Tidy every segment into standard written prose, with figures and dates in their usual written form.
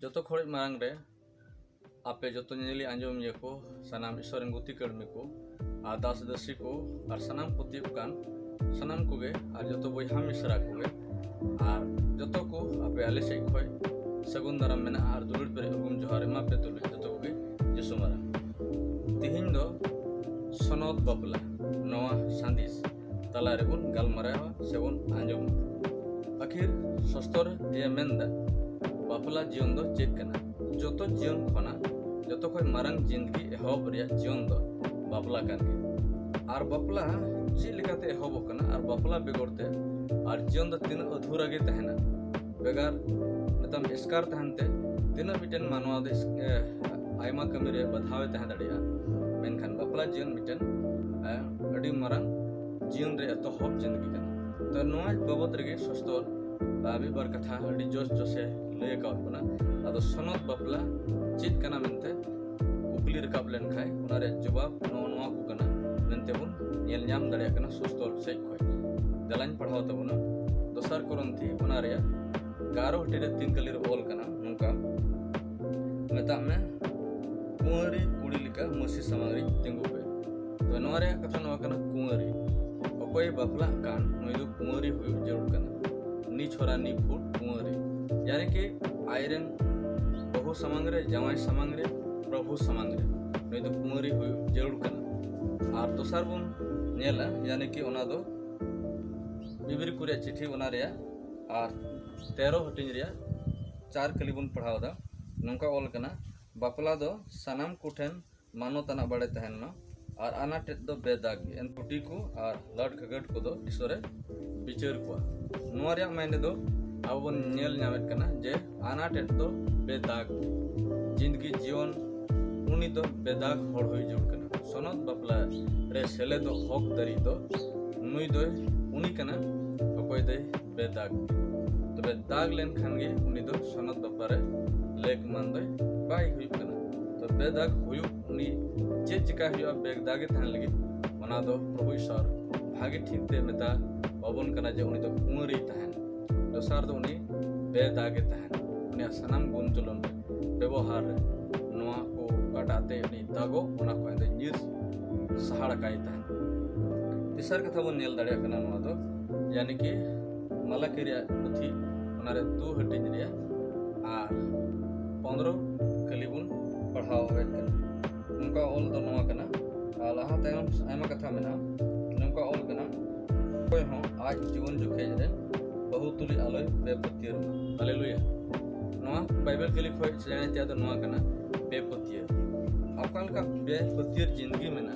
जो खोड़ मांग रे आपे जो नेली आंजम ये को सनाम ईश्वर गुती कर्मी को आ दास दसी को और सनाम पुती कान सनाम कोगे और जो बहा मिश्रा कोगे और जो को आपे आले से खोय सगुन दाराम मेना और दुलुर पे उगुम जोहार एमा पे तुले जो कोगे जिसु मारा तिहिन दो सनद बापला नवा सांदिस तला रेबुन गालमारावा सेबुन आंजम आखिर सस्तर ये मेंदा बापला जीवन दो चेक कना जोतो जीवन खना जोतो खोय मारंग जिंदगी एहब रिया जीवन दो बापला कानगे और बापला ची लेकाते एहब कना और बापला बेगरते और जीवन दो तीन अधूरा गे तहना बेगार मतम स्कार तहनते तीन मिटन मानवा दे आयमा कमी रे बधावे तहन दड़िया मेनखान बापला जीवन मिटन अडी मारंग जीवन रे तो हब जिंदगी कना तो नोआ बाबत रे सस्तर बाबी बार कथा अडी जोश जोसे लय कावना अदो सनद बापला चेत कना मेनते कुकली रकाब लेन खाय उना रे जवाब नोआ को कना मेनते बुन नेल ᱧᱟᱢ दाड़िया कना सस्तर से खोय दलान पढ़ाव तबुना दोसर करंती उना रे गारो हटे रे तीन कली रे ओल कना नुका मेता में कुंवरी कुड़ी लिका मसी समागरी तिंगु पे तो नोआ रे कथा नोआ कना कुंवरी अकोय बापला कान नोय दो कुंवरी हुई जरूर कना नी छोरा नी फुट कुंवरी यानी कि आयरन बहु समांगरे जवाई समांगरे प्रभु समांगरे नोय दो कुंवरी हुई जरूर कना और दोसर बुन नेला यानी कि ओना दो बिबिर कुरिया चिट्ठी ओना रे और 13 हटिंग रे 4 कली बुन पढ़ाव दा नोंका ओल कना बापला दो सनाम कुठेन मानोतना बड़े तहन मा और आनाटेट दो बेदाग एन पुटी को और लड खगट को दो ईश्वरे बिचार को नोआ रे मायने दो अब बन नेल नामेट कना जे आनाटेट दो बेदाग जिंदगी जीवन उनी दो बेदाग होड़ होई जुड़ कना सनद बापला रे सेले दो हक दरी दो नुई दो उनी कना अकोय दे बेदाग तबे दाग लेन खानगे उनी दो सनद बापला रे लेक मान दो बाय हुई कना तो बेदाग हुयु उनी चे चिका हुआ बेदागे तहन लगे ओना दो प्रभु ईश्वर भागे ठीक ते मेता बाबन कना जे उनी दो कुंवरी तहन दोसर दो उनी बेदागे तहन उनी सनाम गुण चलन व्यवहार नोआ को काटाते उनी दागो ओना को एंदे नीर सहाड़ा काई तहन तीसर कथा बन नेल दाड़िया कना नोआ दो यानी कि मलाकी रे पुथी ओना रे 2 हटिंग रे आर 15 कली बुन पढ़ाव वेट कना उनका ओल दो नोआ कना लाहा तायम आयमा कथा मेना उनका ओल कना कोई हो आज जीवन जुखे रे बहुतुली आलोय बेपतियर हालेलुया नोआ बाइबल कली खोय जाने त्या दो नोआ कना बेपतियर अकाल का बेपतियर जिंदगी मेना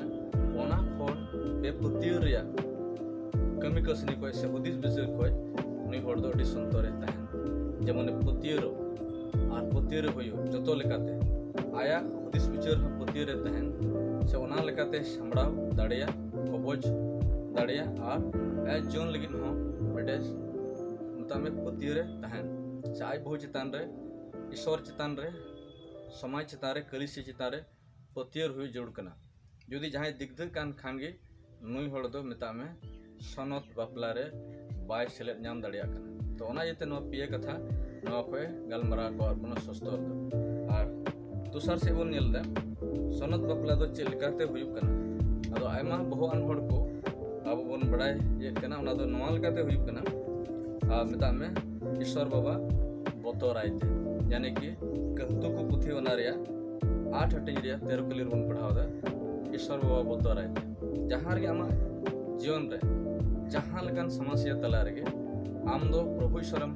ओना खोन बेपतियर रिया कमी कसनी कोय से हुदिस बिसर कोय उनी होड़ दो अडी संतोरे तहन जेमने पतियरो और पतियर होयो जतो लेकाते आया हुदिस बिचार पतियर तहन से ओना लेकाते सामड़ाव दाड़िया कबज दाड़िया और ए जोन लगिन हो बेटे उनता में पतियर तहन से आज बहु चितान रे ईश्वर चितान रे समाज चितान रे कलिसी चितान रे पतियर हुई जरूर कना जुदी जहां दिग्ध कान खानगे नुई होड़ दो मेता में सनत बापला रे बाय सेलेट नाम दाड़िया कना तो ओना जेते नो पिए कथा नो कोय गलमरा को अपन सस्तर दो और तुसार से बन नेल दा सनत बापला दो चे लेकाते हुई कना अदो आयमा बहु अन होड़ को अब बन बड़ाय ये कना ओना दो नोआ लेकाते हुई कना आ मेता में ईश्वर बाबा बतोर आइते यानी कि कहतु को पुथी ओना रे 8 हटिंग रे 13 कली बन पढ़ाव दा ईश्वर बाबा बतोर आइते जहां रे आमा जीवन रे जहां लकान समस्या तला रे आम दो प्रभु ईश्वरम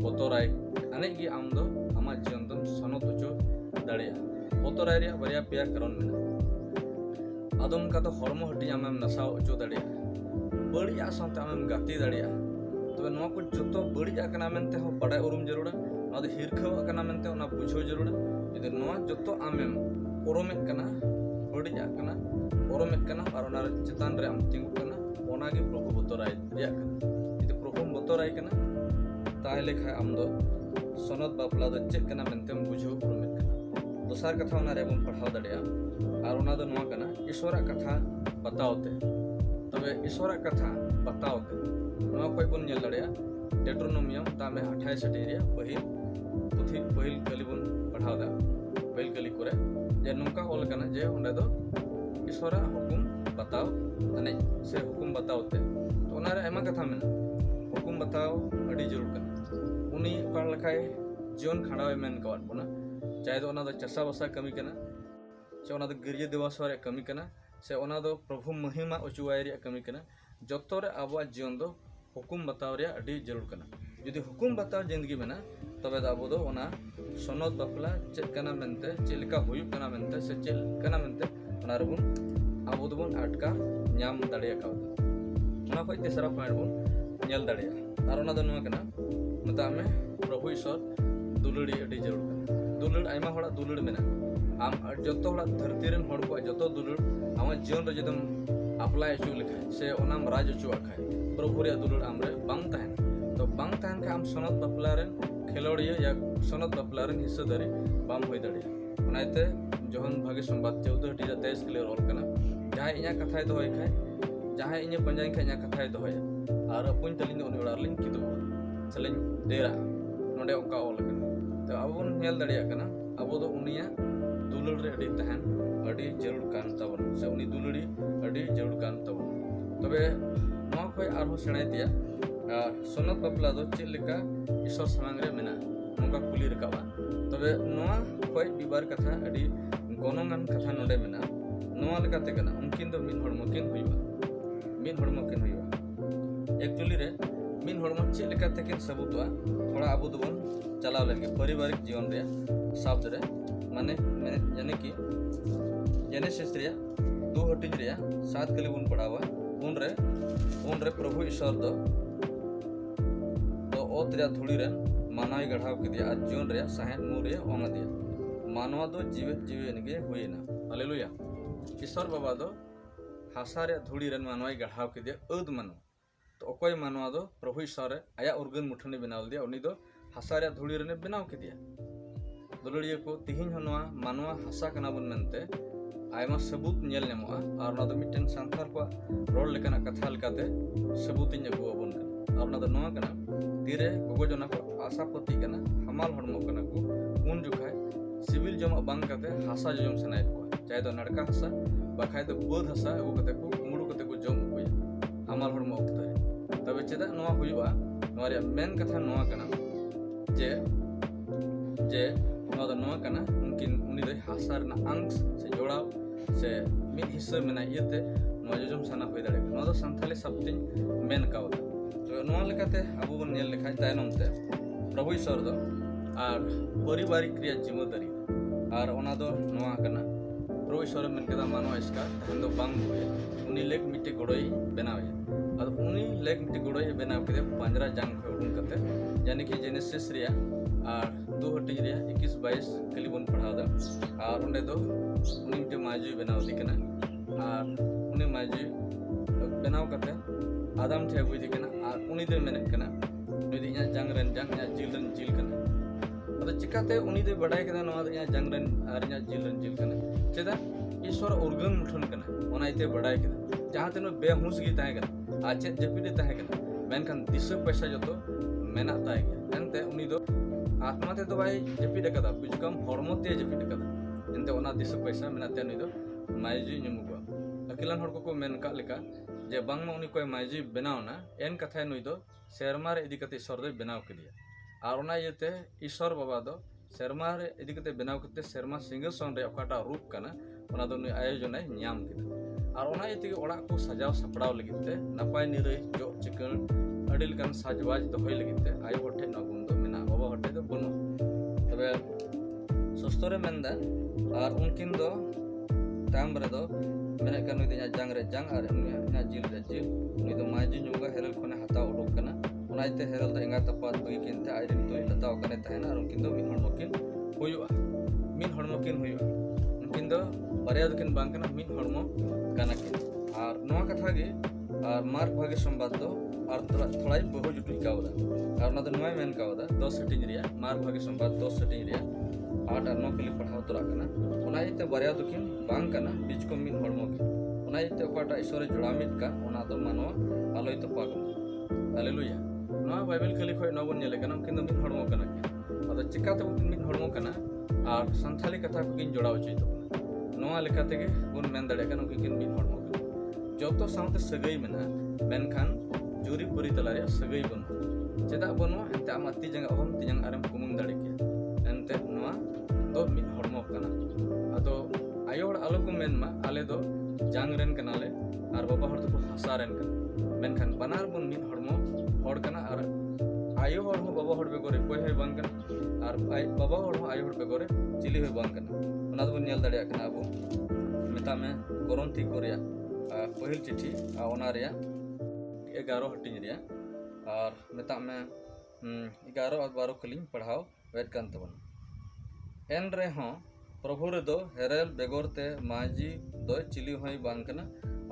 बतोराय अने गी आम दो आमा जीवन दम सनत उचो दाड़िया बतोराय रे बरिया पिया कारण मेना आदम का तो हरमो हटी आमेम नसाव उचो दाड़िया बड़िया साथे आमेम गाती दाड़िया तबे नोआ को जतो बड़िया कना मेनते हो बड़ाय उरुम जरूरा ना दो हिरखवा कना मेनते ओना बुझो जरूरा यदि नोआ जतो आमेम उरुमे कना बड़िया कना उरुमे कना और ओना चितान रे आम तिंगु कना ओना गे प्रभु बतोराय रिया कना यदि प्रभु बतोराय कना ताहले खा आम दो सनत बापला दो चेक कना मेनतेम बुझो उरुमे कना दोसर कथा ओना रे बन पढ़ाव दाड़िया और ओना दो नोआ कना ईश्वरा कथा बताओते तबे ईश्वरा कथा बताओते नोआ कोई बन नेल दाड़िया डेट्रोनोमियम तामे 28 हटिरिया पहिल पुथी पहिल कली बन पढ़ाव दा पहल कली करे जे नोंका ऑल कना जे ओंडे दो ईश्वरा हुकुम बताओ अने से हुकुम बताओते तो ओनारे आयमा कथा मेना हुकुम बताओ अड़ी जरूर कना उनी ओका लखाय जीवन खांडावे मेन कवाद बोना चाहे तो ओना दो चसा बसा कमी कना से ओना दो गिरजे दिवस रे कमी कना से ओना दो प्रभु महिमा उचुवाय रे कमी कना जत्तो रे आबो जीवन दो हुकुम बताओ रे अड़ी जरूर कना जुदी हुकुम बताओ जिंदगी में ना तबे दा आबो दो ओना सनद बापला चेक कना मेनते चेलका हुयु कना मेनते से चेल कना मेनते ओना रेबुन आबो दोबन अटका ᱧᱟᱢ ᱫᱟᱲᱮ ᱟᱠᱟᱣᱫᱟ ᱚᱱᱟ ᱠᱷᱚᱡ ᱛᱮᱥᱨᱟ ᱯᱚᱭᱮᱱᱴ ᱵᱚᱱ ᱧᱮᱞ ᱫᱟᱲᱮᱭᱟᱜᱼᱟ ᱟᱨ ᱚᱱᱟ ᱫᱚ ᱱᱚᱣᱟ ᱠᱟᱱᱟ ᱢᱮᱛᱟᱜ ᱢᱮ ᱯᱨᱚᱵᱷᱩ ᱤᱥᱥᱚᱨ ᱫᱩᱞᱟᱹᱲᱤ ᱟᱹᱰᱤ ᱡᱟᱹᱨᱩᱲ ᱠᱟᱱᱟ ᱫᱩᱞᱟᱹᱲ ᱟᱭᱢᱟ ᱦᱚᱲᱟᱜ ᱫᱩᱞᱟᱹᱲ ᱢᱮᱱᱟᱜᱼᱟ ᱟᱢ ᱡᱚᱛᱚ ᱦᱚᱲᱟᱜ ᱫᱷᱟᱹᱨᱛᱤ ᱨᱮᱱ ᱦᱚᱲ ᱠᱚᱣᱟᱜ ᱡᱚᱛᱚ ᱫᱩᱞᱟᱹᱲ ᱟᱢᱟᱜ ᱡᱤᱭᱚᱱ ᱨᱮ ᱡᱩᱫᱤᱢ ᱟᱯᱞᱟᱭ ᱦᱚᱪᱚ ᱞᱮᱠᱷᱟᱡ ᱥᱮ ᱚᱱᱟᱢ ᱨᱟᱡᱽ ᱦᱚᱪᱚᱣᱟᱜ ᱠᱷᱟᱡ ᱯᱨᱚᱵᱷᱩ ᱨᱮᱭᱟᱜ ᱫᱩᱞᱟᱹᱲ ᱟᱢᱨᱮ ᱵᱟᱝ ᱛᱟᱦᱮᱱᱟ तो बांग तहन के आम सनद बापला रेन खेलोड़िया या सनद बापला रेन हिस्सेदारी बाम होई दाड़िया ओनाते जहन भागे संवाद 14:23 के लिए रोल कना जहां इኛ कथाय दोहय खाय जहां इኛ पंजाई खाय इኛ कथाय दोहय आर अपुन तलिन उनी ओड़ार लिन किदु चलिन डेरा नोडे ओका ओल कना तो अबुन नेल दाड़िया कना अबो दो उनिया दुलड़ रे अडी तहन अडी जरूर कान तबन से उनी दुलड़ी अडी जरूर कान तबन तबे नवा खोय आरो सेणाय दिया सनद बापला दो चेलेका ईश्वर सामांग रे मेना नोंका कुली रकाबा तबे नोआ खोय बिबार कथा अडी गनंगान कथा नोडे मेना नोआ लेकाते कना उनकिन दो मिन हड़मो किन हुइबा एक्चुअली रे मिन हड़मो चेलेकाते किन सबुतवा थोड़ा आबो दोबन चलाव लेके पारिवारिक जीवन रे शब्द रे माने यानी कि जेनेसिस रे दो हटिज रे 7 कली बन पढ़ावा उन रे प्रभु ईश्वर दो ओत रे धुड़ी रे मानव गढ़ाव के दिया आज जीवन रे साहेब नूर रे ओंगा दिया मानवा दो जीवन के हुईना हालेलुया ईश्वर बाबा दो हासा रे धुड़ी रे मानव गढ़ाव के दिया अद मानव तो अकोय मानवा दो प्रभु ईश्वर आया उर्गन मुठनी बनाव दिया उनी दो हासा रे धुड़ी रे बनाव के दिया दुलड़िया को तिहिन हनवा मानवा हासा कना बन मेनते आयमा सबूत नेल नेमोआ और ना दो मिटन सांथार को रोल लेकना कथा लेकाते सबूत इन अगुआ बन और ना दो नवा कना धीरे गोगो जना को आशापति कना हमाल हड़मो कना को उन जुखाय सिविल जमा बांग कते हासा जम सनाय को चाहे तो नड़का हासा बाखाय तो बोध हासा अगु कते को कुमड़ू कते को जम हुया हमाल हड़मो ओक्ते तबे चेदा नवा हुयुआ नवा रे मेन कथा नवा कना जे नवा दो नवा कना उनकिन उनी दो हासा रना अंश से जोड़ाव से मिद हिस्सा मेना इयते नवा जम सना होय दाड़े नवा दो संथाली सबतिन मेन कावदा नवा लेकाते आबो बन नेल लेखाय तायनमते प्रभु ईश्वर दो आर पारिवारिक क्रिया जिम्मेदारी आर ओना दो नवा कना प्रभु ईश्वर मेन केदा मानवा इसका तहन दो बांग होय उनी लेक मिटे गड़ोई बनावे आर उनी लेक मिटे गड़ोई बनाव के 15 जांग खोय उडुन कते यानी कि जेनेसिस रिया आर 2 हटिज रिया 21-22 कली बन पढ़ावदा आर ओंडे दो उनी मिटे माजुई बनाव दी कना आर उनी माजुई बनाव कते आदम ठे बुझी कना आर उनी दे मेने कना नुई दे जंग रन जिल कना अद चिकाते उनी दे बडाय कना नवा दे जंग रन आर जिल कना चेदा ईश्वर उर्गन मुठन कना ओनाइते बडाय कना जहां तेनो बेहुस गी ताहे कना आ चेद जपिदे ताहे कना मेनखान दिस पैसा जतो मेना ताहे गया एनते उनी दो आत्मा ते दो बाय जपिद कदा बुझकम हरमो ते जपिद कदा एनते ओना दिस पैसा मेना ते नुई दो माइजी नुमुगवा अकिलान हर को मेन का लेका जे बांगमा उनी कोय माइजी बनावना एन कथा नुई दो सेरमा रे इदी कते ईश्वर दो बनाव के दिया आर ओना येते ईश्वर बाबा दो सेरमा रे इदी कते बनाव कते सेरमा सिंहासन रे ओकाटा रूप कना ओना दो नुई आयोजन ᱧᱟᱢ केदा आर ओना येते ओड़ा को सजाव सपड़ाव लगिते नपाय निरई जो चिकन अडी लकान साजवाज दो होय लगिते आयो हटे न गुण दो मेना बाबा हटे दो बनु तबे सस्तरे मेनदा आर उनकिन दो ताम रे दो मेना का नुई दे जंग रे जंग आर उनी जिल रे जिल नुई दो माजी जुगा हेरल खने हता उडुक कना ओनाइते हेरल दो एंगा तपात बगी किनते आइरिन तोय लताव कने तहना आर उनकिन दो मिन हड़मोकिन हुयुआ उनकिन दो बारिया दकिन बांग कना मिन हड़मो कना किन आर नवा कथा गे आर मार्ग भागे संवाद दो आर थोड़ाई बहु जुटु कावदा आर ना दो नवा मेन कावदा 10 सेटिंग रिया मार्ग भागे संवाद 10 सेटिंग रिया 8 और 9 के लिए पढ़ाव तोरा कना ओनाइते बारिया दकिन बांग कना बीच को मिन हड़मो के ओनाइते ओकाटा ईश्वर जुड़ामित का ओना दो मानवा आलोय तो पागम हालेलुया नवा बाइबल कली खोय नबन नेले कना उनकिन दो मिन हड़मो कना के अदो चिकाते मिद हड़मो कना और संथाली कथा को किन जोड़ाव होचोय तबना नोआ लेकाते गे बुन मेन दाड़े कना उनकिन मिद हड़मो कना जतो साउते सगई मेना मेनखान जुरी पुरी तलारे सगई बन चेदा बनो एंते आमा ती जंगा ओहम ती जंग आरम कुमुंग दाड़े के एंते नोआ दो मिद हड़मो कना अदो आयो हड़ आलो को मेनमा आले दो जांग रेन कनाले और बाबा हड़ तो हसा रेन कना मेनखान बनार बुन मिद हड़मो हड़ कना और आयो हड़ हो बाबा हड़ बेगोरे कोई है बांग कना और बाबा हड़ हो आयो हड़ बेगोरे चिली है बांग कना ओना दो नेल दाड़े कना अबो मेता में कोरंती कोरिया पहिल चिठी ओना रिया 11 हटिंग रिया और मेता में 11 और 12 कलिंग पढ़ाओ वेद कान तबन एन रे हो प्रभु रे दो हेरेल बेगोरते मांझी दो चिली होई बांग कना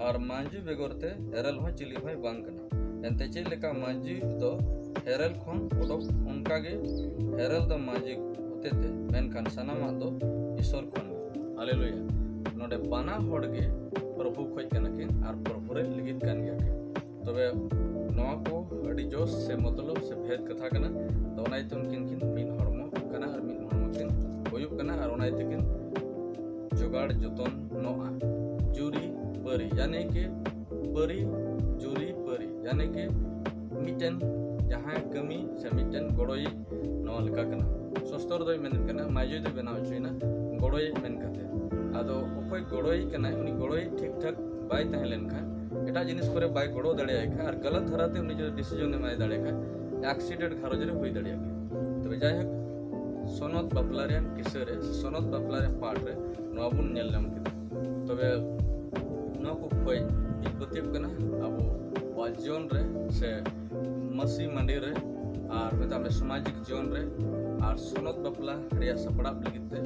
और मांझी बेगोरते हेरेल हो चिली होई बांग कना एनते चे लेका मांझी दो हेरेल खोन ओडो उनका गे हेरेल दो मांझी होते थे मेनखान सनामा दो ईश्वर खोन हालेलुया नोडे बाना होड़ गे प्रभु खोज कना किन और प्रभु रे लिगित कान गया के तबे नवा को अड़ी जोश से मतलब से भेद कथा कना तो ओनाय तुम किन मिन हड़मो कना और मिन हड़मो किन होयुक कना और ओनाय तकिन जोगाड़ जतन नोआ जुरी परी यानी कि परी जुरी परी यानी कि मिटन जहां कमी से मिटन गड़ोई नवा लेका कना सस्तर दो मेन कना माइजो दो बनाव चुना गड़ोई मेन कते आदो ओकोय गड़ोई कना उनी गड़ोई ठीक ठाक बाय तहे लेनखा एटा जिनिस करे बाय गड़ो दड़े आखा और गलत धराते उनी जो डिसीजन एमाय दड़े खा एक्सीडेंट घरज रे होई दड़े तबे जाय हक सोनत बापलारियन किसरे सोनत बापलारियन पार्ट रे नवा बुन नेल नाम किदा तबे नो को कोई इबतिब कना अब जीवन रे से मसी मंडी रे और मेता में सामाजिक जीवन रे और सोनत बापला रिया सपड़ाब लगिते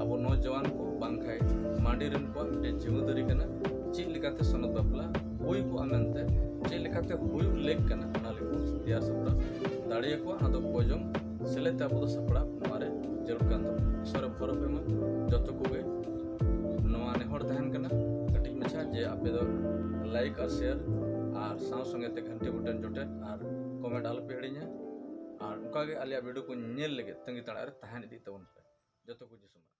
अब नौजवान को बांखाय मांडी रेन को मिटे जिम्मेदारी कना ची लेकाते सोनत बापला हुई को अनंते ची लेकाते हुई लेक कना ओना लेको दिया सपड़ा दाड़िया को आदो कोजम सेलेते अब दो सपड़ा मारे जरूर कान दो ईश्वर भरो पेमा जतो कोगे नवा ने हड़ तहन कना कटिक मछा जे आपे दो लाइक और शेयर और साव संगे ते घंटे बटन जोटे और कमेंट आल पे हड़िया और उनका गे आलिया वीडियो को नेल लगे तंगी तड़ा रे तहन इदी तवन पे जतो को जिसम